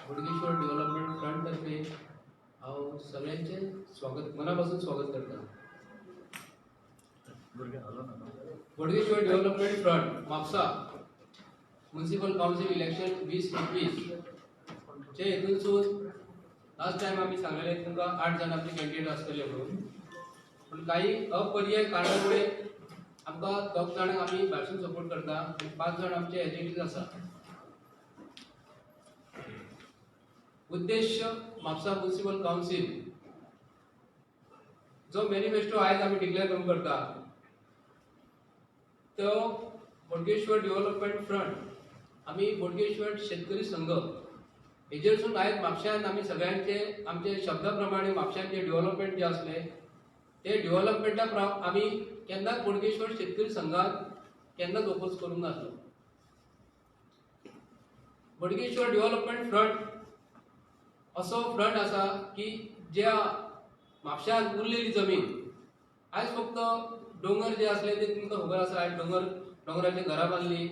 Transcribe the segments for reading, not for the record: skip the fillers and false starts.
Bodgeshwar development front तर्फे हांव सगळ्यांचे स्वागत मनापासून स्वागत करता. Bodgeshwar development front Mapusa municipal council election 2021 चे हेतूनसून लास्ट टाइम आम्ही सांगलेले तुमकां 8 जण आपले कॅन्डिडेट आसतले म्हणून, पण काही अपरिहार्य कारणामुळे आमकां 10 जाणांक आमी भायरसून सपोर्ट करता आनी 5 जण आमचे एजेंटीज आसा. उद्देश म्हापसा म्युनिसिपल काउन्सिल जो मॅनिफेस्टो आयज आमी डिक्लेअर करून करता तो बोडगेश्वर डेव्हलपमेंट फ्रंट आमी बोडगेश्वर शेतकरी संघ हेजेरसून आयज म्हापश्यान आमी सगळ्यांचे आमचे शब्दा प्रमाणे म्हापश्यांचे डेव्हलपमेंट जे आसले ते डेव्हलपमेंटा आमी केन्नाच बोडगेश्वर शेतकरी संघात केन्नाच ओपोज करूंक नासलो. बोडगेश्वर डेव्हलपमेंट फ्रंट असो फ्रंट आसा की ज्या म्हापश्यान उरलेली जमीन आयज फक्त डोंगर जे असले ते तुमकां खबर आसा, आयज डोंगराचे घरां बांदली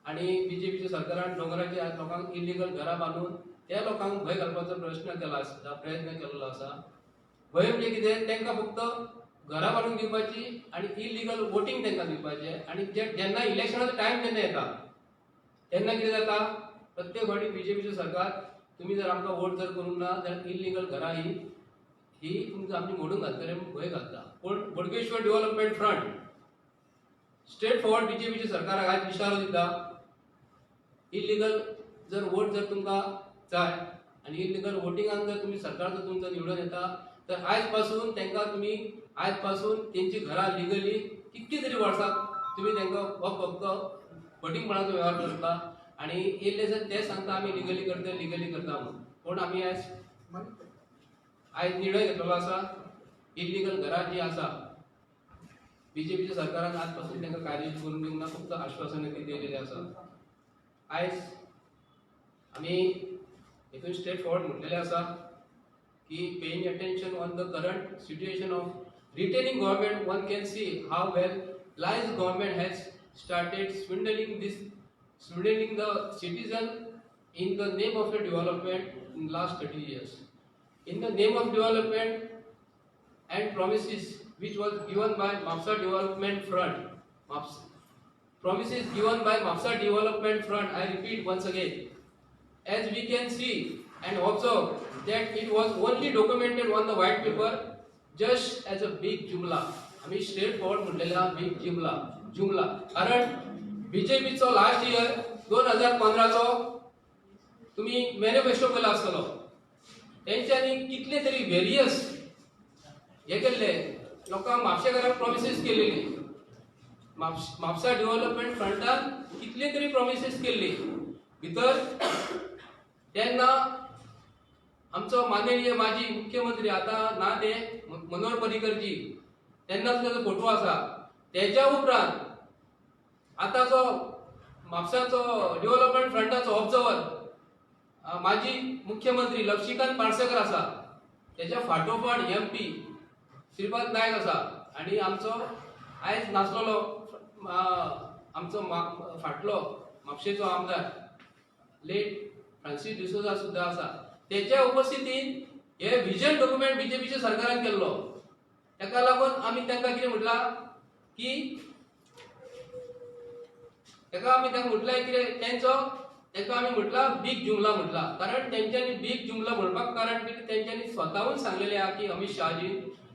आणि बीजेपीच्या सरकारान डोंगराचे आज लोकांक इलिगल घरां बांदून त्या लोकांक भंय घालपाचो प्रयत्न केल्लो आसा. भंय म्हणजे कितें, तांकां फक्त घरां बांदून दिवपाची आणि इलिगल वोटींग तांकां दिवपाचें. आणि जेन्ना इलेक्शनाचो टायम जेन्ना येता तेन्ना कितें जाता, प्रत्येक फावटी बीजेपीचे सरकार तुम्ही जर आमकां वोट जर करूंक ना जाल्यार इलिगल घरां ही तुमकां आमची मोडून घालतले भंय घालता. पूण Bodgeshwar development front straight forward बीजेपीच्या सरकाराक आज इशारो दिता, इलिगल जर वोट जर तुमकां जाय आणि इलिगल वोटिंगान जर तुम्ही सरकार जर तुमचं निवडून येता तर आयज पासून तांकां तुम्ही आयज पासून तेंची घरां लिगली कितकी तरी वर्सां तुम्ही तांकां फक्त वोटिंगपणाचो व्यवहार करता आणि येयल्ले जर ते सांगता आमी लिगली करता म्हणून. पूण आमी आयज निर्णय घेतलेलो आसा, इलिगल घरां जी आसा बीजेपीच्या सरकारान आज पासून तांकां कार्य करून दिवंक ना, फक्त आश्वासन दिलेले आसा. आयज आमी हितून स्ट्रेट फॉरवर्ड म्हटलेले आसा की paying attention on the current situation of retaining government one can see how well lies government has started swindling the citizen in the name of the development in last 30 years. In the name of development and promises which was given by Mapsa Development Front, promises given by Mapsa Development Front, I repeat once again, as we can see and observe that it was only documented on the white paper just as a big jumla. आम्ही straight forward म्हटलेला big जुमला कारण बीजेपीचो last year 2015चो तुम्ही manifesto केला आसतलो, तेंच्यांनी कितले तरी various हे केल्ले लोकांक म्हापशेकारांक प्रॉमिसेस केलेली. म्हापसा डेव्हलपमेंट फ्रंटान कितले तरी प्रॉमिसेस केल्ली भितर. तेन्ना आमचो माननीय माजी मुख्यमंत्री आता ना ते मनोहर पर्रीकरजी तेन्नाच ताचो फोटो आसा. तेच्या उपरांत आता जो म्हापसाचो डेव्हलपमेंट फ्रंटाचो ऑब्झर्वर माजी मुख्यमंत्री लक्ष्मीकांत पार्सेकर आसा, त्याच्या फाटोफाट MP श्रीपाद नायक आसा आणि आमचो आयज नासलेलो आमचो फाटलो म्हापशेचो आमदार लेट फ्रांसीस डिसोजा सुद्धा आसा. त्याच्या उपस्थितीन हे व्हिजन डॉक्युमेंट बीजेपीच्या सरकारान केल्लो. ताका लागून आमी तांकां कितें म्हटला की ताका आमी तांकां म्हटलें कितें तांकां आमी म्हटला बिग जुमला म्हटला. कारण तेंच्यांनी बिग जुमला म्हणपाक कारण कितें, तेंच्यांनी स्वताहून सांगलेले आहा की अमित शहाजी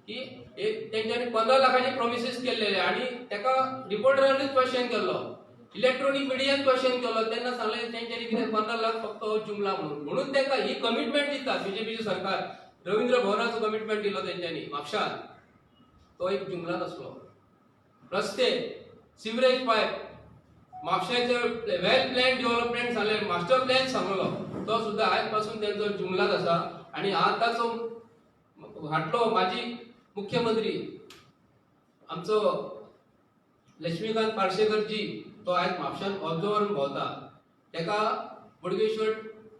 की एक तेंच्यांनी 15 लाखाची प्रॉमिसेस केल्लेले आणि ताका रिपोर्टरांनीच क्वेश्चन केल्लो, इलेक्ट्रॉनिक मिडियान क्वेश्चन केलो. तेन्ना सांगलें तेंच्यांनी कितें 15 लाख फक्त जुमला म्हणून तांकां ही कमिटमेंट दिता बीजेपीचे सरकार. रवींद्र भवनाचो कमिटमेंट दिलो तेंच्यांनी म्हापशान, तो एक जुमला नासलो. रस्ते, सिवरेज पायप, म्हापशाचे वेल प्लॅन डेव्हलपमेंट सांगले, मास्टर प्लॅन सांगलो, तो सुद्धा आयज पासून त्यांचो जुमलाच आसा. आणि आताचो हाटलो माजी मुख्यमंत्री आमचो लक्ष्मीकांत पार्सेकरजी तो आयज म्हापशान ऑब्झर्वर भोंवता. ताका बोडगेश्वर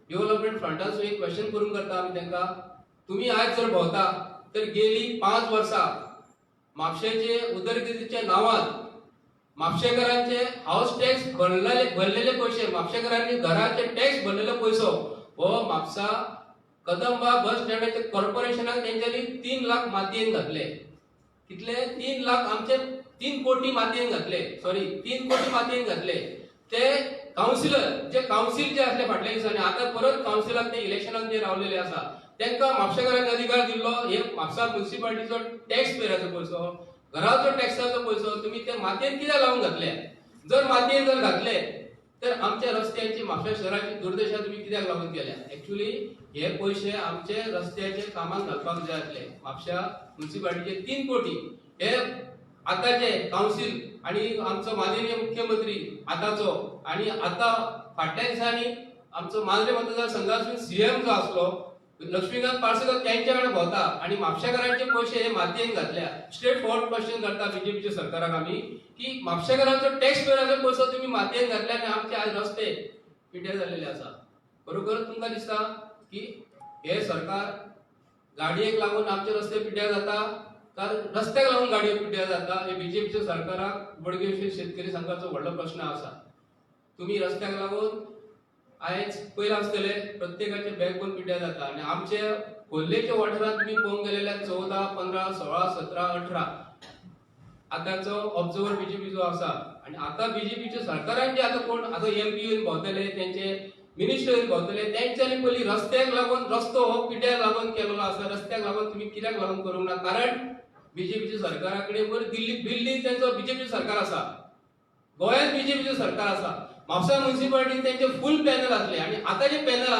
डेव्हलपमेंट फ्रंटाचो एक क्वेश्चन करून करता आमी तांकां, तुम्ही आज जर भोंवता तर गेली 5 वर्सां म्हापशेचे उदरगतीच्या नावान म्हापशेकारांचे हाऊस टॅक्स भरलेले पैसे, म्हापशेकारांनी घराचे टॅक्स भरलेलो पैसो हो म्हापसा कदंबा बस स्टँडाचे कॉर्पोरेशनाक तेंच्यांनी 3 लाख मातयेन घातले. कितले 3 लाख आमचे 3 कोटी मातयेन घातले. सॉरी 3 कोटी मातयेन घातले. ते काउन्सिलर जे काउन्सिल जे असले फाटल्या दिसांनी आता परत काउन्सिलाक ते इलेक्शनाक जे रावलेले आसा त्यांना म्हापशेकारांक अधिकार दिल्लो हे म्हापसा म्युनिसिपालिटीचो टॅक्स पेयराचो पयसो घराचो टॅक्साचो पयसो तुम्ही ते मातयेन कित्याक लावून घातले. जर मातयेन जर घातले तर आमच्या रस्त्यांची म्हापशा शहराची दुर्दशा तुम्ही कित्याक लागून केल्या. एक्चुअली हे पयशे आमचे रस्त्याचे कामाक घालपाक जाय आसले. म्हापशा म्युनिसिपालिटीचे 3 कोटी हे आताचे काउन्सिल आणि आमचो माननीय मुख्यमंत्री आताचो आणि आता फाटल्या दिसांनी आमचो मांद्रे मतदारसंघासून सीएम जो आसलो लक्ष्मीकांत पार्सेकर त्यांच्या कडेन भोंवता आणि म्हापशेकारांचे पयशे हे मातयेन घातल्या. स्ट्रेट फॉरवर्ड क्वेश्चन करता बीजेपीच्या सरकाराक आमी की म्हापशेकारांचो टॅक्स पेयराचो पयसो तुम्ही मातयेन घातल्या आणि आमचे आज रस्ते पिड्ड्यार जाल्लेले आसा. खरोखर तुमकां दिसता की हे सरकार गाडयेक लागून आमचे रस्ते पिड्ड्यार जाता काय रस्त्याक लागून गाडयो पिड्ड्यार जाता. हे बीजेपीच्या सरकाराक बोडगेश्वर शेतकरी संघाचो व्हडलो प्रश्न आसा. तुम्ही रस्त्याक लागून आयज पयला आसतले प्रत्येकाचे बॅकबोन पिड्ड्यार जाता आणि आमचे खोर्लेच्या वाठारांत तुम्ही पळोवंक गेलेल्या 14, 15, 16, 17, 18 आताचो ऑब्झर्वर बीजेपीचो आसा आणि आता बीजेपीच्या सरकारान जे आता कोण आता एमपी येवन भोंवतले त्यांचे मिनिस्टर येवन भोंवतले त्यांच्यानी पयली रस्त्याक लागून रस्तो हो पिड्ड्यार लागून केलेलो आसा. रस्त्याक लागून तुम्ही कित्याक लागून करूंक ना कारण बीजेपीच्या सरकारा कडेन बरं दिल्ली त्यांचो बीजेपीचो सरकार आसा. गोंयांत बीजेपीचो सरकार आसा. म्हापसा म्युनिसिपालिटीन त्यांचे फुल पॅनल असले आणि आता जे पॅनल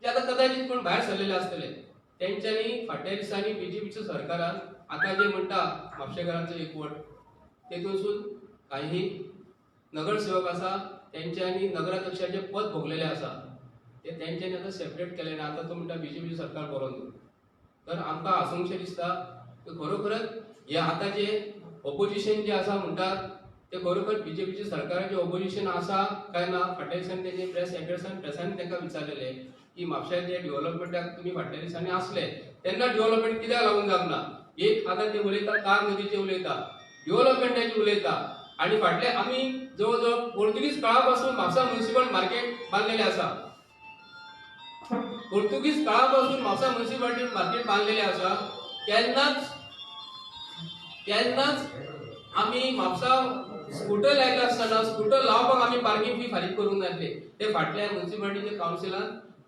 जे आता कदाचित कोण भायर सरलेले असतले त्यांच्यानी फाटल्या दिसांनी बीजेपीच्या सरकारान आता जे म्हणटा म्हापशेकारांचो एकवट तेतूनसून काही नगरसेवक आसा त्यांच्यानी नगराध्यक्षाचे पद भोगलेले आसा ते त्यांच्यानी आता सेपरेट केले ना. आता तो म्हणटा बीजेपीचे सरकार बरो न्हू. तर आमकां आसूंकशें दिसता की खरोखरच हे आता जे ऑपोजिशन जे आसा म्हणटात ते खरोखर बीजेपीचे सरकाराचे ऑपोजिशन आसा काय ना. फाटल्या दिसांनी तेजे प्रेस प्रेसांनी तांकां विचारलेले की म्हापशाचे डेव्हलपमेंटाक तुम्ही फाटल्या दिसांनी आसले तेन्ना डेव्हलपमेंट कित्याक लागून जावंक ना. एक आता ते उलयता कार नदीचे उलयता डेव्हलपमेंटाचे उलयता आणि फाटले आमी जवळ जवळ पोर्तुगीज काळापासून म्हापसा म्युनिसिपल मार्केट बांदलेले आसा. पोर्तुगीज काळापासून म्हापसा म्युनिसिपालिटी मार्केट बांदलेले आसा. तेन्नाच आमी म्हापसा स्कूटर लायता आसतना स्कूटर लावपाक आमी पार्किंग फी फारीक करूंक नासले. ते फाटल्या म्युनिसिपालिटीच्या काउन्सिलान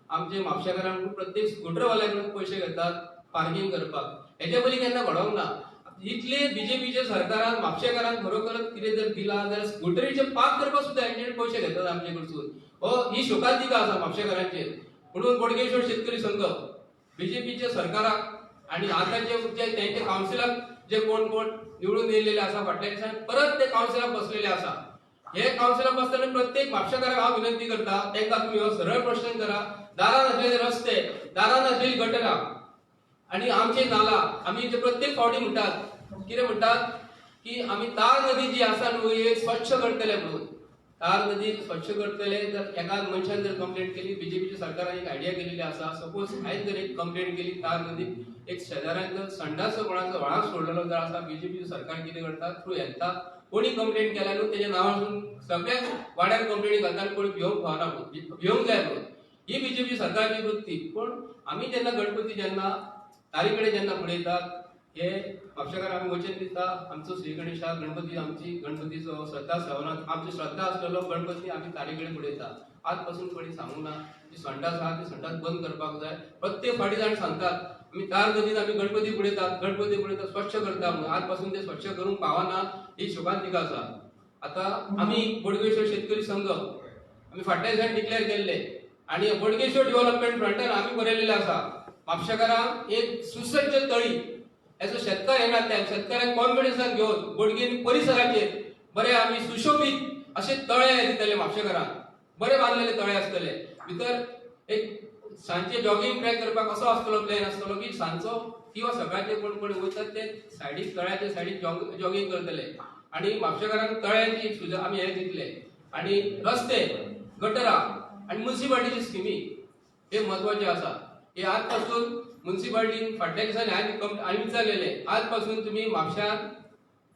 आमचे म्हापशेकारांक प्रत्येक स्कूटरवाल्याकडून पयशे घेतात पार्किंग करपाक. हेच्या पयलीं केन्ना घडोवंक ना. इतले बीजेपीच्या सरकारान म्हापशेकारांक खरोखरच कितें जर दिला जाल्यार स्कूटरीचे पार्क करपाक सुद्दां हेंचे पयशे घेतात आमचे कडसून. हो ही शोकांतिका आसा म्हापशेकारांचेर. म्हणून बोडगेश्वर शेतकरी संघ बीजेपीच्या सरकाराक आणि आताचे जे त्यांचे काउन्सिलाक जे कोण निवडून येयलेले आसा फाटल्या दिसांनी परत ते काउन्सिलाक बसलेले आसा. हे काउन्सिलाक बसताना प्रत्येक म्हापशेकाराक हांव विनंती करता तांकां तुम्ही हो सरळ प्रश्न करा. दारान असलेले रस्ते दारान असलेली गटरां आणि आमचे नाला आमी जे प्रत्येक फावटी म्हणटात कितें म्हणटात की आमी तार नदी जी आसा न्हू ही स्वच्छ करतले म्हणून. तार नदी स्वच्छ करतले तर एका मनशान जर कंप्लेंट केली बीजेपीच्या सरकारान एक आयडिया केलेली आसा. सपोज हांवें जर एक कंप्लेंट केली तार नदीक एक शेजाऱ्यान जर संडास कोणाचो व्हाळाक सोडलेलो जर आसा बीजेपीचे सरकार कितें करता थ्रू येता कोणी कंप्लेंट केल्या न्हू तेजे नांवासून सगळ्याक वाड्यार कंप्लेंटी घालता आनी कोणी भिवंक पावना म्हणून भिवंक जाय म्हणून. ही बीजेपी सरकारची वृत्ती. पूण आमी जेन्ना गणपती जेन्ना तारी कडेन जेन्ना पळयतात हे म्हापशेकार आमी वचन दिता आमचो श्री गणेशा गणपती आमची गणपतीचो श्रद्धा सवनात आमची श्रद्धा आसलेलो गणपती आमी तारी कडेन पळयता. आज पासून कोणी सांगूंक ना जी संडास आहा ती संडास बंद करपाक जाय. प्रत्येक फावटी जाण सांगतात आमी तार नदीत आमी गणपती पळयतात स्वच्छ करता म्हणून. आज पासून ते स्वच्छ करूंक पावना ही शोकांतिका आसा. आता आमी बोडगेश्वर शेतकरी संघ आमी फाटल्या दिसांनी डिक्लेअर केल्ले आणि बोडगेश्वर डेव्हलपमेंट फ्रंटार आमी बरयलेले आसा म्हापशेकारांक एक सुसज्ज तळी एज अ शेतकार येणार त्या शेतकऱ्यांक कॉन्फिडन्सान घेवन बोडगेनी परिसराचेर बरे आमी सुशोभीत असे तळे दितले म्हापशेकारांक. बरे बांदलेले तळे आसतले. भितर एक सांजचे जॉगिंग ट्रॅक करपाक असो आसतलो प्लॅन आसतलो की सांजचो किंवा सकाळचे कोण कोण वयतात ते सायडीक तळ्याच्या सायडीक जॉगिंग करतले आणि म्हापशेकारांक तळ्याची एक सुविधा आमी हे दितले आणि रस्ते गटरा आणि म्युनिसिपालिटीची स्किमी हे महत्वाचे आसा. हे आज पासून म्युनिसिपालिटीन फाटल्या दिसांनी हांवें विचारलेले आज पासून तुम्ही म्हापशान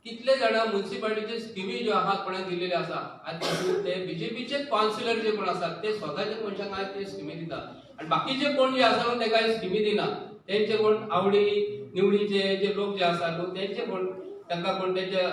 कितले जाणां म्युनिसिपालिटीचे स्किमी ज्यो आहा कोणाक दिलेले आसा आतां ते बीजेपीचे काउन्सिलर जे कोण आसात ते स्वताच्या मनशांक आज ते स्किमी दिता आणि बाकीचे कोण जे आसा न्हू तेका स्किमी दिना तेंचे कोण आवडी निवडीचे जे लोक जे आसा न्हू तेंचे कोण तांकां कोण तेंचे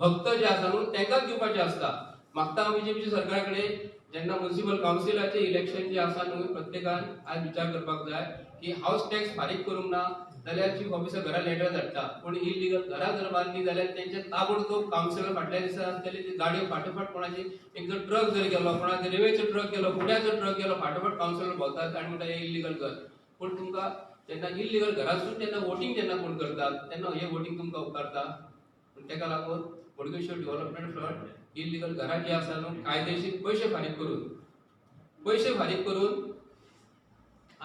भक्त जे आसा न्हू तेंकाच दिवपाचे आसता मागता बीजेपीच्या सरकारा कडेन जेन्ना म्युनिसिपल काउन्सिलाचे इलेक्शन जे आसा न्हू प्रत्येकान आज विचार करपाक जाय की हाऊस टॅक्स फारीक करूंक ना जाल्यार चीफ ऑफिसर घरा लेटर धाडटा पूण इलिगल घरा जर बांदली जाल्यार तेंचे ताबडतोब काउन्सिलर फाटल्या दिसा आसतले ती गाडयो फाटोफाट कोणाची एक जर ट्रक जर गेलो कोणाचो रेल्वेचो ट्रक गेलो फुड्याचो ट्रक गेलो फाटोफाट काउन्सिलर भोंवतात आनी म्हणटा हे इलिगल घर पूण तुमकां जेन्ना इलिगल घरासून जेन्ना वोटींग जेन्ना कोण करतात तेन्ना हे वोटींग तुमकां उपकारता पूण तेका लागून बोडगेश्वर डेव्हलपमेंट फ्रंट इलिगल घरां जी आसा न्हू कायदेशीर पयशे फारीक करून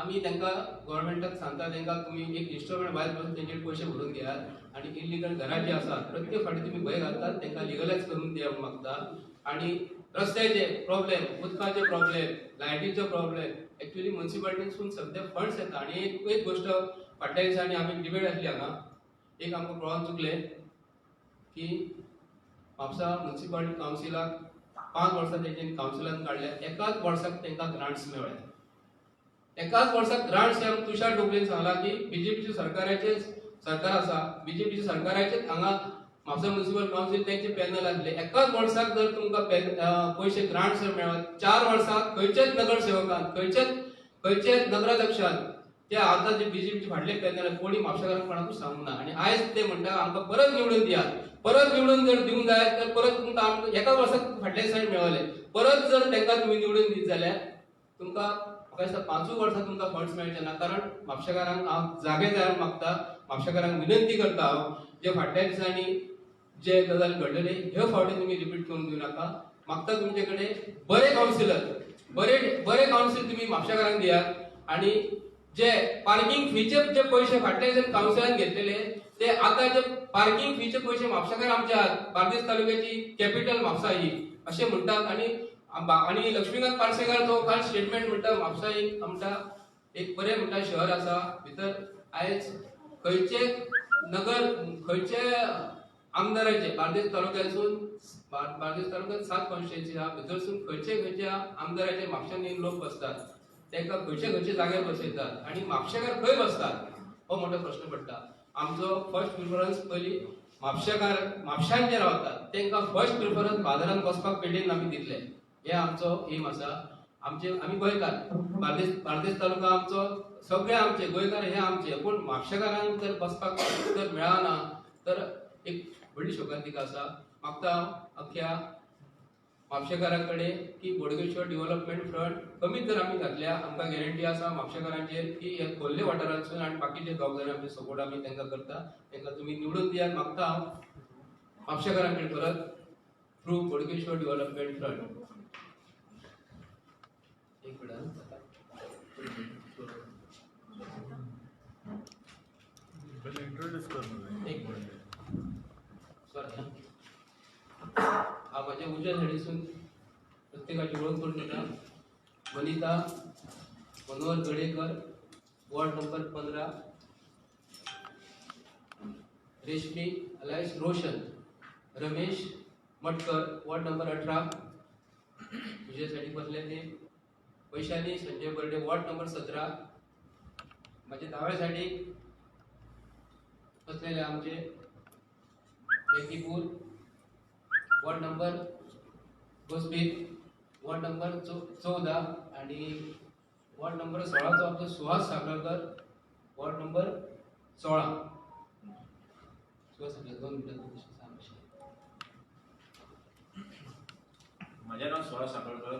आमी तांकां गव्हर्नमेंटाक सांगता तांकां तुमी एक इन्स्ट्रुमेंट भायर करून तेंचेर पयशे भरून घेयात आनी इलिगल घरां जी आसात प्रत्येक फावटी तुमी भंय घालतात तांकां लिगलायज करून दिवंक मागता आनी रस्त्याचे प्रॉब्लेम उदकाचे प्रॉब्लेम लायटीचो प्रॉब्लेम एक्चुअली म्युनिसिपालिटीसून सद्या फंड्स येता आनी एक गोश्ट फाटल्या दिसांनी आमी डिबेट आसली हांगा एक आमकां कळोन चुकलें की म्हापसा म्युनिसिपालिटी काउन्सिलाक 5 वर्सां तेंच्यानी काउन्सिलान काडल्या एकाच वर्साक तांकां ग्रांट्स मेळ्ळे एकाच वर्साक ग्रांट्स हे तुषार डोबलेन सांगला की बीजेपीचे सरकाराचे सरकार आसा बीजेपीचे सरकाराचे हांगा म्हापसा म्युनिसिपल काउन्सिल तेंचे पॅनल आसले एकाच वर्साक जर तुमकां पयशे ग्रांट्स मेळत 4 वर्साक खंयचेच नगरसेवकान खंयचेच नगराध्यक्षान ते आतां जे बीजेपीचे फाटले पॅनल कोणी म्हापशाकारांक कोणाकूच सांगूंक ना आनी आयज ते म्हणटा आमकां परत निवडून दियात परत निवडून जर दिवंक जाय तर परत तुमकां एका वर्साक फाटल्या दिसांनी मेळले परत जर तांकां तुमी निवडून दीत जाल्यार तुमकां म्हाका दिसता 5 वर्सां तुमकां फंड्स मेळचे ना कारण म्हापशेकारांक हांव जागे जाय मागता म्हापशेकारांक विनंती करता हांव जे फाटल्या दिसांनी जे गजाल घडलेले ह्यो फावटी तुमी रिपीट करून दिवं नाका मागता तुमचे कडेन बरे काउन्सिल तुमी म्हापशेकारांक दियात आनी जे पार्किंग फीचे जे पयशे फाटल्या दिसांनी काउन्सिलान घेतलेले ते आता जे पार्किंग फीचे पयशे म्हापशाकार आमच्या बार्देस तालुक्याची कॅपिटल म्हापसा ही असे म्हणतात आणि लक्ष्मीकांत पार्सेकार जो काल स्टेटमेंट म्हणटा म्हापसा एक आमचा एक बरे म्हणटा शहर आसा भितर आयज खंयचे नगर खंयचे आमदाराचे बार्देस तालुक्यासून 7 कॉन्स्टिट्युएन्सी आहा भितरसून खंयचे आमदाराचे म्हापशान येवन लोक बसतात तांकां खंयचे जाग्यार बसयतात आनी म्हापशेकार खंय बसतात हो मोठो प्रश्न पडटा आमचो फर्स्ट प्रिफरन्स पयली म्हापशान जे रावतात तांकां फर्स्ट प्रिफरन्स बाजारांत बसपाक पेटेन आमी दितले हे आमचो एम आसा आमी गोंयकार बार्देस तालुका आमचो सगळे आमचे गोंयकार हे आमचे पूण म्हापशेकारांक जर बसपाक जर मेळना तर एक व्हडली शोकांतिका आसा मागता अख्ख्या म्हापशेकारां कडेन की बोडगेश्वर डेव्हलपमेंट फ्रंट कमीत जर आमी घातल्या आमकां गॅरंटी आसा म्हापशेकारांचेर की हे खोल्ले वाठारांतसून आनी बाकीचे गांव जाणां आमचे सपोर्ट आमी तांकां करता तांकां तुमी निवडून दियात मागता हांव म्हापशेकारां कडेन परत थ्रू बोडगेश्वर डेव्हलपमेंट फ्रंट एक मिनट एक मिनट सॉरी हा माझ्या उजव्या साईडीसून प्रत्येकाची ओळख करून दिता वनिता मनोहर गडेकर वॉर्ड नंबर 15 रेशमी अलायस रोशन रमेश मटकर वॉर्ड नंबर 18 उजव्या साईडीक बसले ते वैशाली संजय बर्डे वॉर्ड नंबर 17 माझे डाव्या साईडीक बसलेले आमचे बेकीपूर वॉर्ड नंबर 32 वॉर्ड नंबर 14 आणि वॉर्ड नंबर 16 चो आमचो सुहास साखरकर वॉर्ड नंबर 16 सुहास साखरकर 2 मिनिटां माझे नाव सुहास साखरकर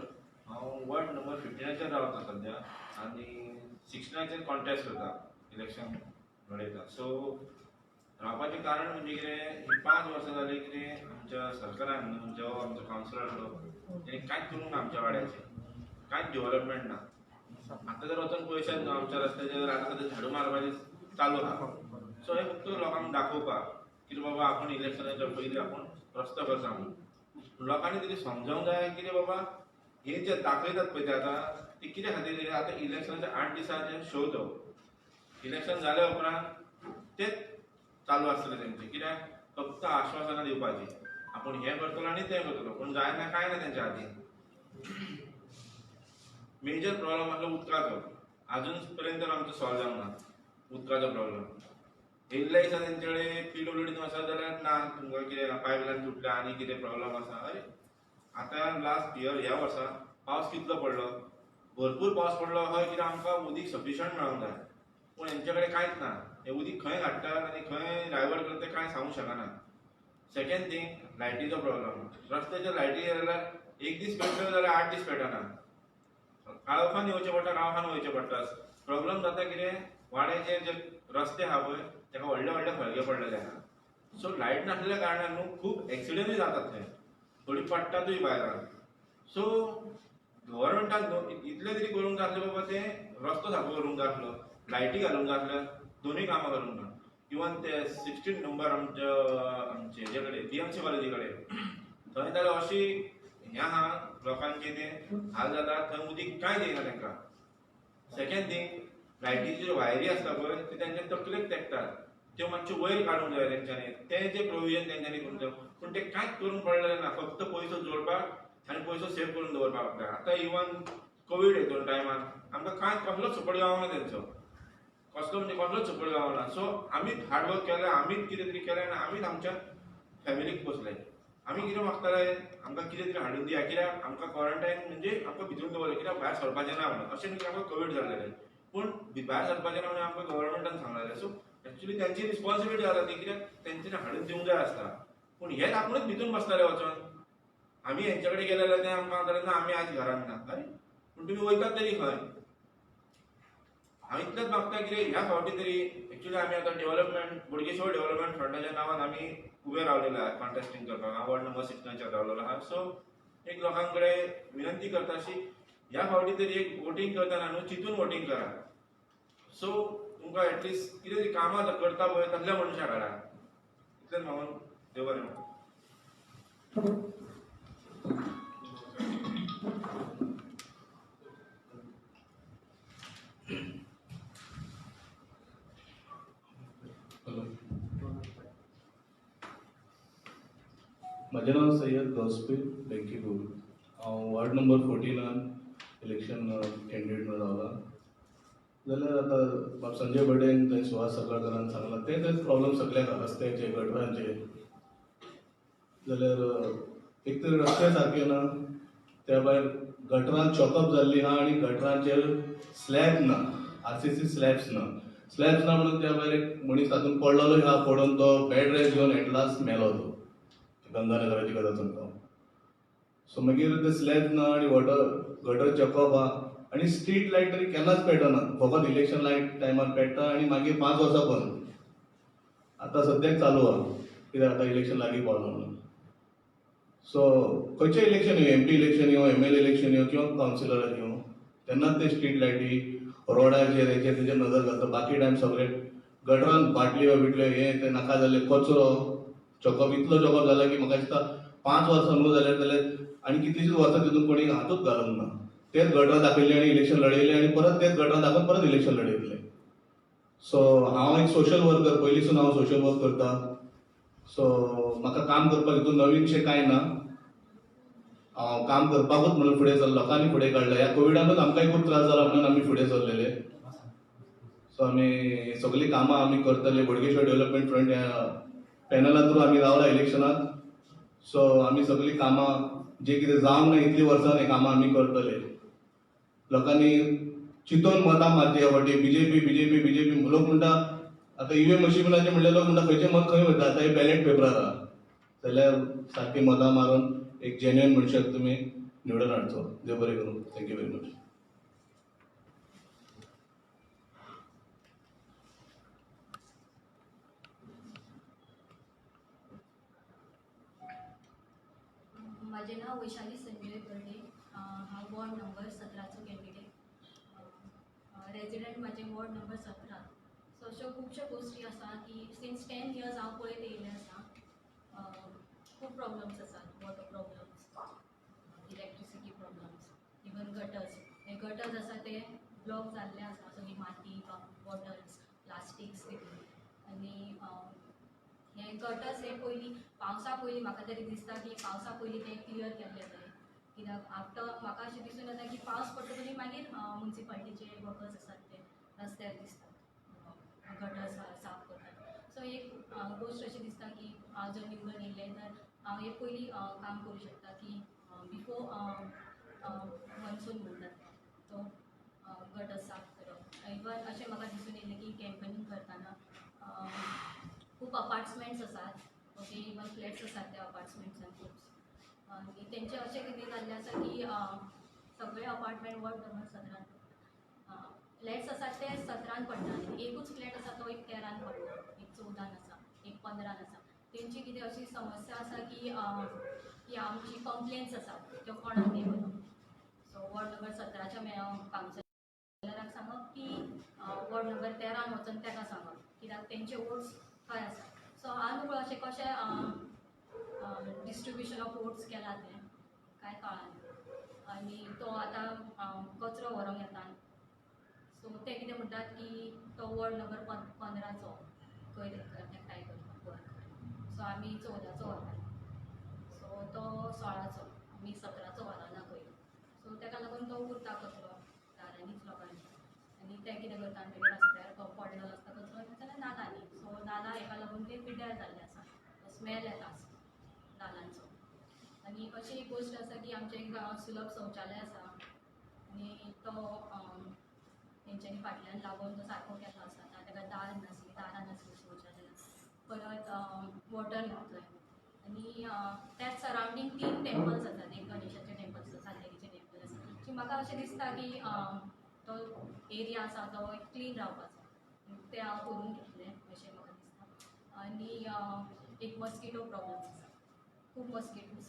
हांव वॉर्ड नंबर 15 रावता सध्या आनी 16 कॉन्टेस्ट करता इलेक्शन लढयता सो रावपाचें कारण म्हणजे कितें ही 5 वर्सां जाली कितें आमच्या सरकारान जो आमचो कावन्सिलर आसलो तेणी कांयच करूंक ना आमच्या वाड्याचें कांयच डेव्हलपमेंट ना आतां जर वचून पळयशात न्हू आमच्या रस्त्याचेर आतां सद्या झाडू मारपाचें चालू आहा सो हे फक्त लोकांक दाखोवपाक की बाबा आपूण इलेक्शनाच्या पयलीं आपूण रस्तो करता म्हणून लोकांनी तरी समजावंक जाय कितें बाबा हे जे दाखयतात पळय ते आतां ते कित्या खातीर आतां इलेक्शनाच्या 8 दिसांचे शो तो इलेक्शन जाल्या उपरांत तेच चालू आसतलें तेंचें कित्याक फक्त आश्वासनां दिवपाची आपूण हें करतलो आनी तें करतलो पूण जायना कांय ना तेंच्या हातीन. मेजर प्रॉब्लम आसलो उदकाचो. अजून पर्यंत आमचो सॉल्व जावंक ना उदकाचो प्रॉब्लम. येयल्ल्या दिसा तेंचे कडेन PWD वचत जाल्यार ना तुमकां कितें पायपलायन तुटल्या आनी कितें प्रॉब्लम आसा. अरे आतां लास्ट इयर ह्या वर्सा पावस कितलो पडलो, भरपूर पावस पडलो हय कित्याक आमकां उदीक सफिशंट मेळोंक जाय पूण हेंचे कडेन कांयच ना. हें उदीक खंय घालतात आनी खंय डायवर्ट करता तें कांय सांगूंक शकना. सेकंड थिंग लायटीचो प्रॉब्लम. रस्त्याचेर लायटी जाल्यार एक दीस पेटल्यो जाल्यार 8 दीस पेटना. काळोखान येवचें पडटा काळोखान वयचें पडटा. प्रॉब्लम जाता कितें वाड्याचे जे रस्ते आहा पळय ताका व्हडले व्हडले खळगे पडलेले आहा. सो लायट नासलेल्या कारणान न्हू खूब एक्सिडंटूय जातात थंय, थोडी पडटातूय भायल्यान. सो गव्हर्मेंटान न्हू इतलें तरी करूंक जाय आसलें बाबा तें रस्तो सारको करूंक जाय आसलो, लायटी घालूंक जाय आसल्या, दोनूय कामां करूंक जाय. इवन ते 16 नंबर आमचे हेजे कडेन BMC कॉलेजी कडेन थंय जाल्यार अशी हें आहा लोकांचे तें हाल जाता थंय उदीक कांय दिना तांकां. सेकंड थिंग लायटीच्यो ज्यो वायरी आसता पळय ते तेंचे तकलेक तेंकतात, त्यो मातश्यो वयर काडूंक जाय तेंच्यांनी. तें जें प्रोविजन तेंच्यांनी करूंक जाय पूण तें कांयच करूंक पडलेलें ना. फक्त पयसो जोडपाक आनी पयसो सेव करून दवरपाक जाय. आतां इवन कोवीड हेतून टायमार आमकां कांय कसलोच सपोर्ट गावना तेंचो, कसलो म्हणजे कसलोच सपोर्ट गावना. सो आमीच हार्डवर्क केलें, आमीच कितें तरी केलें आनी आमीच आमच्या फॅमिलीक पोसलें. आमी कितें मागताले आमकां कितें तरी हाडून दिया कित्याक आमकां क्वॉरंटायन म्हणजे आमकां भितून दवरलें कित्याक भायर सरपाचें ना म्हणून. अशें न्ही की आमकां कोवीड जाल्लेलें पूण भायर सरपाचें ना म्हणून आमकां गव्हर्मेंटान सांगलेलें. सो एक्चुअली तेंची रिस्पॉन्सिबिलिटी जाता ती कित्याक तेंच्यांनी हाडून दिवंक जाय आसता पूण हेच आपुणूच भितून बसताले वचोन. आमी हेंचे कडेन गेले जाल्यार तें आमकां सांगताले ना आमी आज घरान ना. अरे पूण तुमी वयतात तरी खंय. हांव इतलेंच मागता कितें ह्या फावटी तरी एक्चुअली आमी आतां डेव्हलपमेंट बोडगेश्वर डेव्हलपमेंट फ्रंटाच्या नांवान आमी उबे रावलेले आहात कॉन्टेस्टिंग करपाक. हांव वॉर्ड नंबर 6 रावलेलो आहा. सो एक लोकां कडेन विनंती करता अशी ह्या फावटी तरी एक वोटींग करतना न्हू चिंतून वोटींग करा. सो तुमकां एटलिस्ट कितें तरी कामां करता पळय तसल्या मनशाक हाडा. इतलेंच मागून देव बरें करूं. हॅलो, म्हजें नांव सय्यद गौसपीर बेंकीगूल. हांव वॉर्ड नंबर 14 इलेक्शन कॅन्डिडेट म्हणून रावला. जाल्यार आतां बाब संजय बडेन थंय सुहास सकाळकरान सांगलां तेच प्रॉब्लम सगळ्याक आहा रस्त्याचे गटरांचे. जाल्यार एक तर रस्ते सारके ना, त्या भायर गटरां चॉकअप जाल्लीं आहा आनी गटरांचेर स्लॅब ना, RCC स्लॅब्स ना. स्लॅब्स ना म्हणून त्या भायर एक मनीस तातूंत पडलेलो आहा, पडून तो बॅड रेस्ट घेवन एट लास्ट मेलो तो. गंगानगराची गजाल सांगता. सो मागीर ते स्लॅब ना आनी गटर चॉकअप आहा आनी स्ट्रीट लायट तरी केन्नाच पेटना. फकत इलेक्शन लायट टायमार पेटता आनी मागीर 5 वर्सां बंद. आतां सद्याक चालू आहा कित्याक आतां इलेक्शन लागीं पावलां म्हणून. सो खंयचें इलेक्शन येवं, MP इलेक्शन येवं, MLA इलेक्शन येवं किंवा कावन्सिलराक येवं तेन्नाच ते स्ट्रीट लायटी रोडाचेर हेचेर तेंचेर नदर घालता. बाकी टायम सगळे गटरान बाटल्यो बिटल्यो हे ते नाका जाल्ले कचरो चॉकअप इतलो चॉकअप जाला की म्हाका दिसता 5 वर्सां न्हू जाल्यार आनी कितलींशींच वर्सां तितून कोणी हातूच घालूंक ना. तेच गटरां दाखयल्लीं आनी इलेक्शन लडयलें आनी परत तेच गटरां दाखोवन परत इलेक्शन लडयतले. सो हांव एक सोशल वर्कर, पयलींसून हांव सोशल वर्क करता. सो म्हाका काम करपाक हितून नवीनशें कांय ना. हांव काम करपाकूच म्हणून फुडें सरलो, लोकांनी फुडें काडला. ह्या कोविडानूच आमकांय खूब त्रास जाला म्हणून आमी फुडें सरलेले. सो आमी सगळीं कामां आमी करतले. बोडगेश्वर डेव्हलपमेंट फ्रंट ह्या पॅनला थ्रू आमी रावला इलेक्शनाक. सो आमी सगळीं कामां जे कितें जावंक ना इतलीं वर्सां हें कामां आमी करतले. लोकांनी चिंतून मतां मारची ह्या फावटी. बीजेपी लोक म्हणटा आतां EVM मशिनाचें म्हणल्यार लोक म्हणटा खंयचें मत खंय वता. आतां हे बॅलेट पेपरार आहा जाल्यार सारकी मतां मारून एक जेन्युइन मनशाक तुमी निवडून हाडचो. देव बरें करूं. Thank you very much. माझे नाव वैशाली संजय कर्डे. हांव वॉर्ड नंबर 17चो कॅन्डिडेट. रेजिडेंट माझे वॉर्ड नंबर 17. सो अश्यो खुबश्यो गोश्टी आसा की सिन्स 10 इयर्स हांव पळयत येयलें आसा. खूब प्रॉब्लम्स आसात. Water problems, electricity problems, even gutters. हे गटर्स आसा ते ब्लॉक जाल्ले आसा. सगळी माती, बॉटल्स, प्लास्टिक्स आनी हे गटर्स हे पयलीं पावसा पयलीं म्हाका तरी दिसता की पावसा पयलीं ते क्लियर केल्ले जाय कित्याक आफ्टर म्हाका अशें दिसून येता की पावस पडटकच मागीर म्युन्सिपाल्टीचे वर्कर्स आसात ते रस्त्यार दिसतात गटर साफ करतात सो एक गोश्ट अशी दिसता की हांव जर निवडून येयलें तर हांव हे पयलीं काम करूं शकता की बिफोर मन्सून म्हणटात तो गटर साफ करप इवन अशें म्हाका दिसून येयलें की कॅम्पेनींग करतना खूब अपार्टमेंट्स आसात ओके इवन फ्लॅट्स आसात त्या अपार्टमेंट्सान खूब आनी तेंचें अशें कितें जाल्लें आसा की सगळे अपार्टमेंट वॉर्ड नंबर 17 फ्लॅट्स आसात ते 17 पडटा आनी एकूच फ्लॅट आसा तो एक 13 पडटा एक 14 आसा एक 15 आसा तेंची कितें अशी समस्या आसा की आमची कंप्लेन्स आसात त्यो कोणाक दिवना सो वॉर्ड नंबर 17च्या कावन्सिलराक सांगप की वॉर्ड नंबर 13 वचून ताका सांगप कित्याक तेंचे वोट्स खंय आसा सो हांव अशें कशें डिस्ट्रिब्युशन ऑफ वोट्स केला तें कांय कळना आनी तो आतां कचरो व्हरोंक येता सो ते कितें म्हणटात की तो वॉर्ड नंबर 15चो खंय एकठांय करपाक वर्क सो आमी 14चो व्हरता सो तो 16चो आमी 17चो व्हरना खंय सो ताका लागून तो उरता कचरो दारांनीच लोकांच्या आनी ते कितें करता मागीर रस्त्यार तो पडलेलो आसता कचरो नाजाल्यार नालांनी सो नाला हेका लागून ते पिड्ड्यार जाल्ले आसा स्मेल येता नालांचो आनी अशी एक गोश्ट आसा की आमचें एक सुलभ शौचालय आसा आनी तो तेंच्यांनी फाटल्यान लागून तो सारको केल्लो आसा ताका दारां नासली शौचालयान परत वॉटर घातलें आनी त्याच सरावंडींग 3 टेंपल्स आसात एक गणेशाचें टेंपल आसा सातेरीचें टेंपल आसा सो म्हाका अशें दिसता की तो एरिया आसा तो क्लीन रावपाचो ते हांव करून घेतलें अशें म्हाका दिसता आनी एक मस्किटो प्रॉब्लम आसा खूब मस्किटोज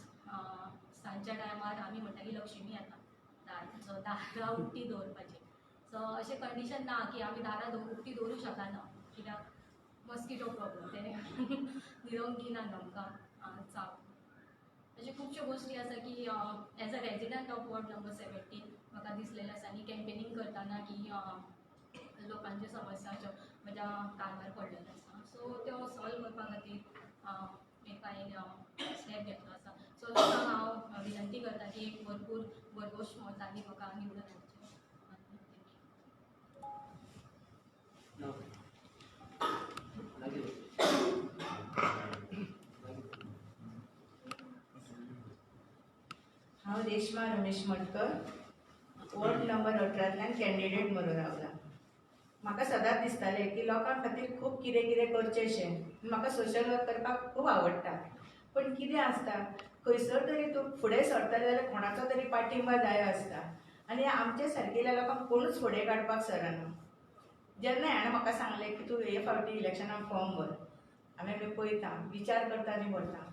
सांजच्या टायमार आमी म्हणटा की लक्ष्मी येता दारां उक्ती दवरपाची सो अशें कंडिशन ना की आमी दारां उक्ती दवरूं शकना कित्याक मस्किटो प्रॉब्लम ते निरोंक दिनात आमकां चाव अशें खुबश्यो गोश्टी आसा की as a resident of ward number 17 म्हाका दिसलेलें आसा आनी कॅम्पेनींग करतना की लोकांच्यो समस्या ज्यो म्हज्या कानार पडलेल्यो आसा सो त्यो सॉल्व करपा खातीर एक हांवें स्टेप घेतलो आसा सो लोकांक हांव विनंती करता की एक भरपूर भरघोश मतांनी म्हाका निवडून हाडचें हांव रेश्मा रमेश मटकर वॉर्ड नंबर 18तल्यान कॅन्डिडेट म्हणून रावला म्हाका सदांच दिसतालें की लोकां खातीर खूब कितें कितें करचेंशें म्हाका सोशल वर्क करपाक खूब आवडटा पण कितें आसता खंयसर तरी तूं फुडें सरतलें जाल्यार कोणाचो तरी पाठिंबा जाय आसता आनी आमचे सारकेल्या लोकांक कोणूच फुडें काडपाक सरना जेन्ना हाणें म्हाका सांगलें की तूं हे फावटी इलेक्शनाक फॉर्म भर हांवें पळयता विचार करता आनी भरता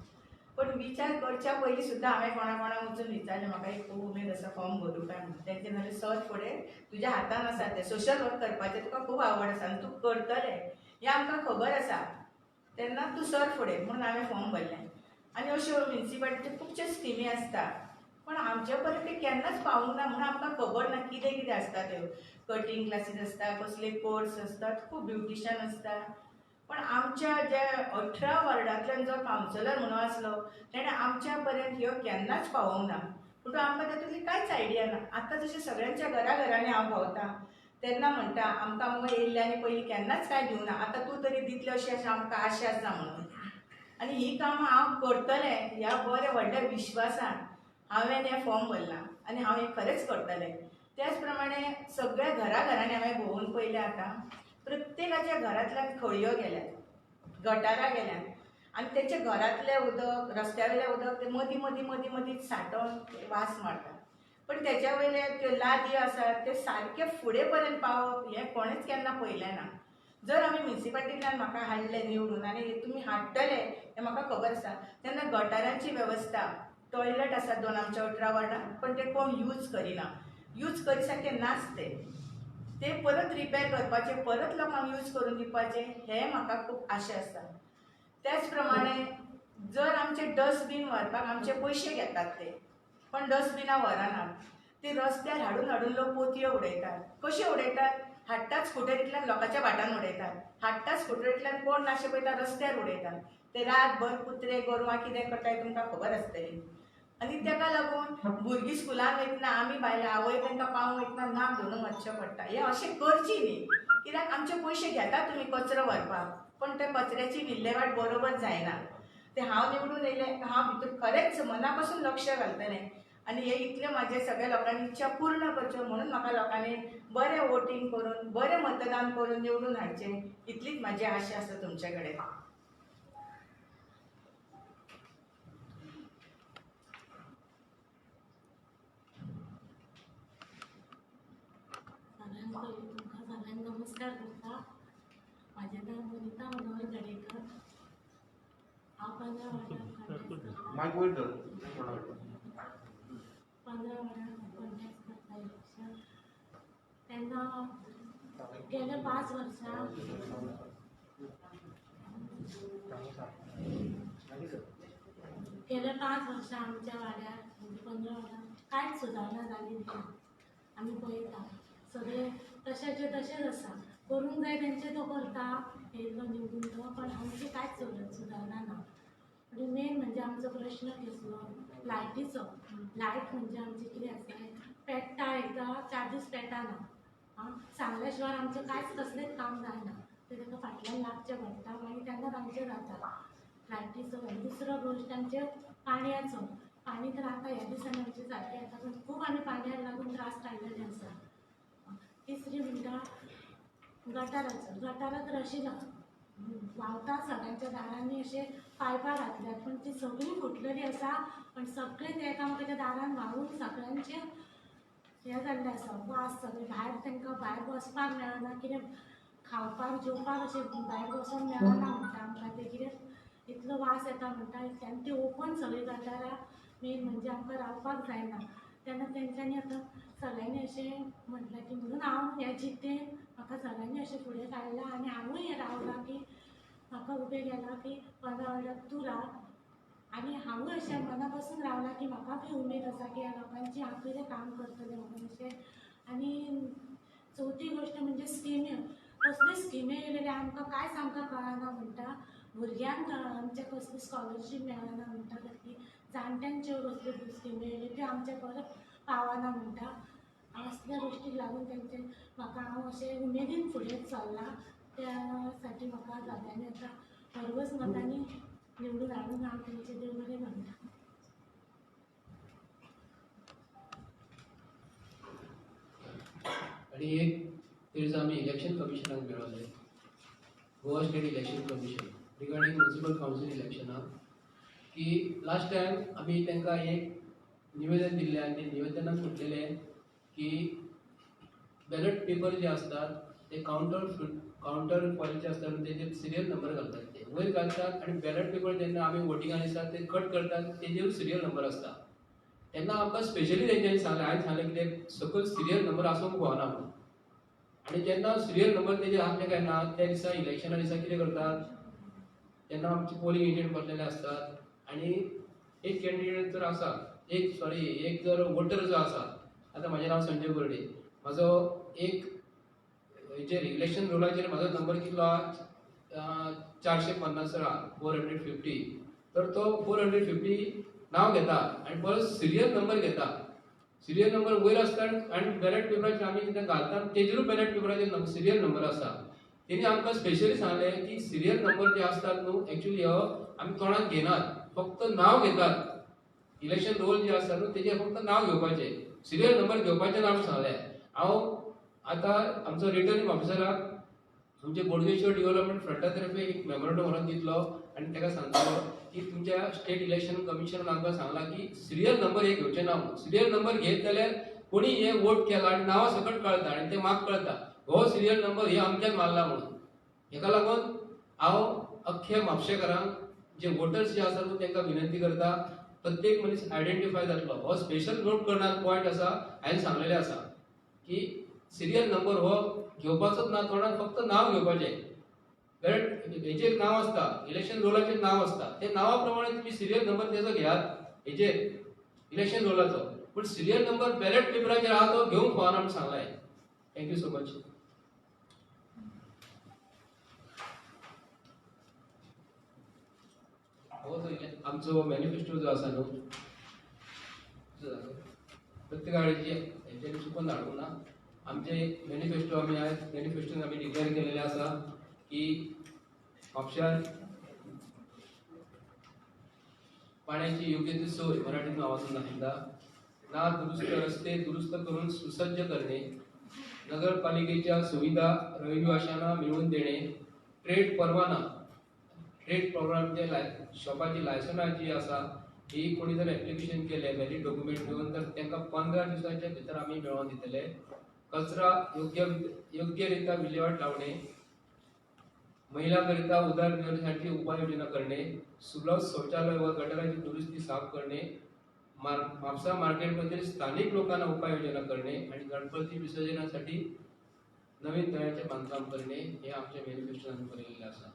पण विचार करच्या पयलीं सुद्दां हांवें कोणाक वचून विचारलें म्हाका एक खूब उमेद आसा फॉर्म भरूं काय म्हणून तेंचे जाल्यार सर फुडें तुज्या हातान आसा तें सोशल वर्क करपाचें तुका खूब आवड आसा आनी तूं करतलें हें आमकां खबर आसा तेन्ना तूं सर फुडें म्हणून हांवें फॉर्म भरलें आनी अश्यो म्युन्सिपाल्टीच्यो खुबश्यो स्किमी आसता पण आमचे पर्यंत ते केन्नाच पावूंक ना म्हणून आमकां खबर ना कितें कितें आसता त्यो कटींग क्लासीस आसता कसले कोर्स आसतात खूब ब्युटिशन आसता पण आमच्या जे 18 वॉर्डांतल्यान जो कावन्सिलर म्हणून आसलो तेणें आमच्या पर्यंत ह्यो केन्नाच पावोवंक ना पूण आमकां तातूंतली कांयच आयडिया ना आतां जशें सगळ्यांच्या घराघरांनी हांव भोंवता तेन्ना म्हणटा आमकां मगो येयल्ल्यांनी पयलीं केन्नाच कांय दिवना आतां तूं तरी दितलें अशी अशें आमकां आशा आसा म्हणून आनी ही कामां हांव करतलें ह्या बऱ्या व्हडल्या विश्वासान हांवें हें फॉर्म भरलां आनी हांव हें खरेंच करतलें त्याच प्रमाणे सगळ्या घराघरांनी हांवें भोंवून पयलें आतां प्रत्येकाच्या घरांतल्यान खळयो गेल्यात गटारां गेल्यात आनी तेचे घरांतलें उदक रस्त्या वयलें उदक तें मदीं मदीं मदीं मदीं सांठोवन वास मारता पण तेच्या वयले त्यो लादी आसात ते सारके फुडें पर्यंत पावप हें कोणेच केन्ना पळयलें ना जर आमी म्युन्सिपाल्टींतल्यान म्हाका हाडलें निवडून आनी तुमी हाडटले हें म्हाका खबर आसा तेन्ना गटारांची वेवस्था टॉयलेट आसात 2 आमच्या 18 वॉर्डांत पण ते कोण यूज करिना यूज करी सारके नाच ते परत रिपेर करपाचे परत लोकांक यूज करून दिवपाचे हें म्हाका खूब आशा आसा त्याच प्रमाणे जर आमचे डस्टबीन व्हरपाक आमचे पयशे घेतात ते पण डस्टबिनां व्हरनात ते रस्त्यार हाडून हाडून लोक पोतयो उडयतात कशे उडयतात हाडटाच स्कुटरींतल्यान लोकांच्या भाटान उडयतात हाडटाच स्कुटरींतल्यान कोण नाशे पळयता रस्त्यार उडयतात ते रातभर कुत्रे गोरवां कितें करताय तुमकां खबर आसतली. आनी ताका लागून भुरगीं स्कुलान वयतना आमी बायले आवय तांकां पावूंक वयतना नाक धरून वचचें पडटा. हें अशें करची न्ही. कित्याक आमचे पयशे घेता तुमी कचरो व्हरपाक, पण त्या कचऱ्याची विल्हेवाट बरोबर जायना. ते हांव निवडून येयलें, हांव भितर खरेंच मना पासून लक्ष घालतलें आनी हे इतले म्हाजे सगळ्या लोकांनी इच्छा पूर्ण करच्यो म्हणून म्हाका लोकांनी बरें वोटींग करून बरें मतदान करून निवडून हाडचें, इतलीच म्हाजी आशा आसा तुमचे कडेन. सगळ्यांक पयलीं तुमकां सगळ्यांक नमस्कार करता. म्हाजें नांव वनिता मनोहर जडेकर. हांव 15 वार्डांत कॉन्टेस्ट करता इलेक्शन. तेन्ना गेल्या 5 वर्सां आमच्या वाड्यार म्हणजे 15 वार्डांत कांयच सुदारणा जाली ना. आमी पळयता सगळे तशेचे तशेंच आसा. करूंक जाय तेंचे तो करता, येयल्लो निवडून तो, पण आमची कांयच सुदारणा ना. आनी मेन म्हणजे आमचो प्रश्न कसलो लायटीचो. लायट म्हणजे आमची कितें आसा, पेट्टा एकदा 4 दीस पेटना. सांगल्या शिवाय आमचें कांयच कसलेंच काम जायना. ते ताका फाटल्यान लागचें पडटा, मागीर तेन्नाच आमचें जाता. लायटीचो आनी दुसरो गोश्ट आमचे पाणयाचो. पाणी तर आतां ह्या दिसांनी आमचे सारकें येता, पूण खूब आमी पाणयाक लागून त्रास काडलेले आसा. तिसरी म्हणटा गटाराचो. गटारां तर अशीं व्हांवता सगळ्यांच्या दारांनी अशे पायपां घातल्यात, पण ती सगळीं फुटलेली आसा. पण सगळे ते एकामेकाच्या दारान व्हांवून सगळ्यांचें हें जाल्लें आसा. वास सगळे भायर तांकां भायर बसपाक मेळना, कितें खावपाक जेवपाक अशें भायर बसोंक मेळना म्हणटा आमकां. ते कितें इतलो वास येता म्हणटा. आनी ती ओपन सगळीं गटारां मेन म्हणजे आमकां रावपाक जायना. तेन्ना तेंच्यांनी आतां सगळ्यांनी अशें म्हटलें की म्हणून हांव हें जितेन म्हाका सगळ्यांनी अशें फुडें काडलां आनी हांवूय हें रावलां की म्हाका उबें केलां की 15 वार्डाक तूं राव. आनी हांवूय अशें मना पासून रावलां की म्हाका बी उमेद आसा की ह्या लोकांची हांव कितें काम करतलें म्हणून अशें. आनी चवथी गोश्ट म्हणजे स्किमी. कसल्यो स्किमी येयलेले आमकां कांयच आमकां कळना म्हणटा. भुरग्यांक आमच्या कसली स्कॉलरशीप मेळना म्हणटा, कसली जाणट्यांच्यो कसल्यो स्किमी येयल्यो त्यो आमच्या परत पावना म्हणटा. असल्या गोश्टीक लागून तेंचे म्हाका हांव अशें उमेदीन फुडें चल्लां. त्या साठी म्हाका सगळ्यांनी आतां भरघोस मतांनी निवडून हाडून हांव तेंचे देव बरें म्हणटा. आणि एक तेच आमी इलेक्शन कमिशनाक मेळ्ळले, Goa state election commission regarding municipal council इलेक्शनाक, की लास्ट टायम आमी तांकां एक निवेदन दिल्लें आनी ते निवेदनात म्हटलेलें की बॅलट पेपर जे असतात ते काउंटर क्वॉलिटी असतात, तेजेर सिरियल नंबर घालतात. ते वयर घालतात आनी बॅलट पेपर जेन्ना आमी वोटिंगान दिसतात ते कट करतात, तेजेर सिरियल नंबर आसता. तेन्ना आमकां स्पेशली तेंच्यांनी सांगलें, हांवें सांगलें की ते सकयल सिरियल नंबर आसूंक फावना म्हणून. आनी जेन्ना सिरियल नंबर तेजेर आसले काय ना, त्या दिसा इलेक्शना दिसा कितें करतात, जेन्ना आमचे पोलिंग एजंट बसलेले असतात आनी एक कॅन्डिडेट जर आसा, एक जर वोटर जो आसा, आतां म्हाजें नांव संजय बर्डे, म्हाजो एक हेचेर इलेक्शन रोलाचेर म्हाजो नंबर कितलो आहा, 450 आहा, 450. तर तो 450 नांव घेता आनी परत सिरियल नंबर घेता. सिरियल नंबर वयर आसता आनी बॅलट पेपराचेर आमी कितें घालता तेजेरूय बॅलट पेपराचेर सिरियल नंबर आसा. तेणी आमकां स्पेशली सांगलें की सिरियल नंबर जे असतात न्हू, एक्चुअली हो आमी तोंडात घेनात, फक्त नांव घेतात. इलेक्शन रोल जे आसता न्हू तेजेर फक्त नांव घेवपाचें, सिरियल नंबर घेवपाचें ना आमी सांगलें. हांव आतां आमचो रिटर्निंग ऑफिसराक तुमचे बोडगेश्वर डेव्हलपमेंट फ्रंटा तर्फे एक मेमोरंडम व्हरून दितलो आनी ताका सांगतलो की तुमच्या स्टेट इलेक्शन कमिशनान आमकां सांगलां की सिरियल नंबर हे घेवचे ना म्हणून. सिरियल नंबर घेत जाल्यार कोणी हे वोट केला आनी नांवा सकट कळटा आनी ते म्हाका कळटा हो सिरियल नंबर हे अमक्यान मारला म्हणून. हेका लागून हांव अख्ख्या म्हापशेकारांक जे वोटर्स जे आसा तांकां विनंती करता, प्रत्येक मनीस आयडेंटिफाय जातलो. हो स्पेशल नोट करणार पॉयंट आसा, हांवें सांगलेलें आसा की सिरियल नंबर हो घेवपाचोच ना, तोंडात फक्त नांव घेवपाचें. हेचेर नांव आसता, इलेक्शन रोलाचेर नांव आसता, ते नांवा प्रमाणे तुम्ही सिरियल नंबर तेजो घेयात हेचेर इलेक्शन रोलाचो, पूण सिरियल नंबर बॅलट पेपराचेर आहा तो घेवंक फावना म्हणून सांगलां. Thank you so much. हो आमचो मॅनिफेस्टो जो आसा न्हू प्रत्येका कडेची हेंच्यांनी चुकून धाडूंक ना. आमचे मॅनिफेस्टो आमी आयज मॅनिफेस्टोन आमी डिक्लेअर केलेले आसा की म्हापश्यान पाण्याची योग्य ती सोय मराठीतून आवाजून दाखयता. ना दुरुस्त रस्ते दुरुस्त करून सुसज्ज करणे, नगरपालिकेच्या सुविधा रहिवाशांना मिळवून देणे, ट्रेड प्रोग्रामचे शॉपाची लायसनां जी आसा ही कोणी जर एप्लिकेशन केले व्हॅलिड डॉक्युमेंट घेऊन तर तांकां 15 दिसांच्या भितर आमी मेळोवन दितले. कचरा योग्यरित्या विल्हेवाट लावणे, महिलांकरिता उदरनिर्वाहासाठी उपाययोजना करणे, सुलभ शौचालय व गटाराची दुरुस्ती साफ करणे, म्हापसा मार्केटमधील स्थानिक लोकांना उपाययोजना करणे आणि गणपती विसर्जनासाठी नवीन तळ्याचे बांधकाम करणे हे आमच्या मॅनिफेस्टोन बरयलेले आसा.